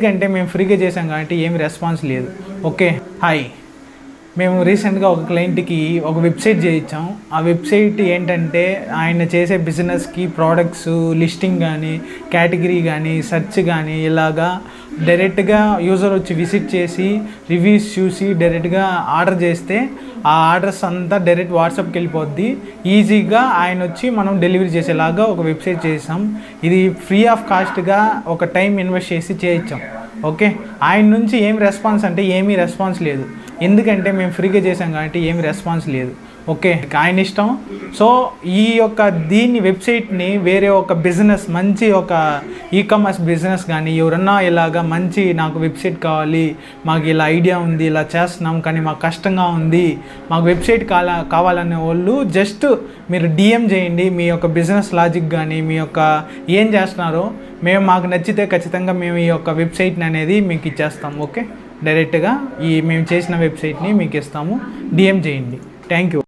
ఎందుకంటే మేము ఫ్రీగా చేసాం కాబట్టి ఏమి రెస్పాన్స్ లేదు. Okay, hi. మేము రీసెంట్గా ఒక క్లయింట్కి ఒక వెబ్సైట్ చేయించాం. ఆ వెబ్సైట్ ఏంటంటే ఆయన చేసే బిజినెస్కి ప్రోడక్ట్స్ లిస్టింగ్ కానీ, కేటగిరీ కానీ, సెర్చ్ కానీ ఇలాగా డైరెక్ట్గా యూజర్ వచ్చి విజిట్ చేసి రివ్యూస్ చూసి డైరెక్ట్గా ఆర్డర్ చేస్తే ఆ ఆర్డర్స్ అంతా డైరెక్ట్ వాట్సాప్కి వెళ్ళిపోద్ది. ఈజీగా ఆయన వచ్చి మనం డెలివరీ చేసేలాగా ఒక వెబ్సైట్ చేసాం. ఇది ఫ్రీ ఆఫ్ కాస్ట్గా ఒక టైం ఇన్వెస్ట్ చేసి చేయించాం. ఓకే, ఆయన నుంచి ఏం రెస్పాన్స్ అంటే ఏమీ రెస్పాన్స్ లేదు. ఎందుకంటే మేము ఫ్రీగా చేసాం కాబట్టి ఏమి రెస్పాన్స్ లేదు. ఓకే, ఆయన ఇష్టం. సో ఈ యొక్క దీన్ని వెబ్సైట్ని వేరే ఒక బిజినెస్, మంచి ఒక ఈకామర్స్ బిజినెస్ కానీ ఎవరన్నా ఇలాగా మంచి నాకు వెబ్సైట్ కావాలి, మాకు ఇలా ఐడియా ఉంది, ఇలా చేస్తున్నాం కానీ మాకు కష్టంగా ఉంది, మాకు వెబ్సైట్ కావాలనే వాళ్ళు జస్ట్ మీరు డిఎం చేయండి. మీ యొక్క బిజినెస్ లాజిక్ కానీ మీ యొక్క ఏం చేస్తున్నారో మాకు నచ్చితే ఖచ్చితంగా మేము ఈ యొక్క వెబ్సైట్ని అనేది మీకు ఇచ్చేస్తాం. ఓకే, డైరెక్ట్గా మేము చేసిన వెబ్సైట్ని మీకు ఇస్తాము. డిఎం చేయండి. Thank you.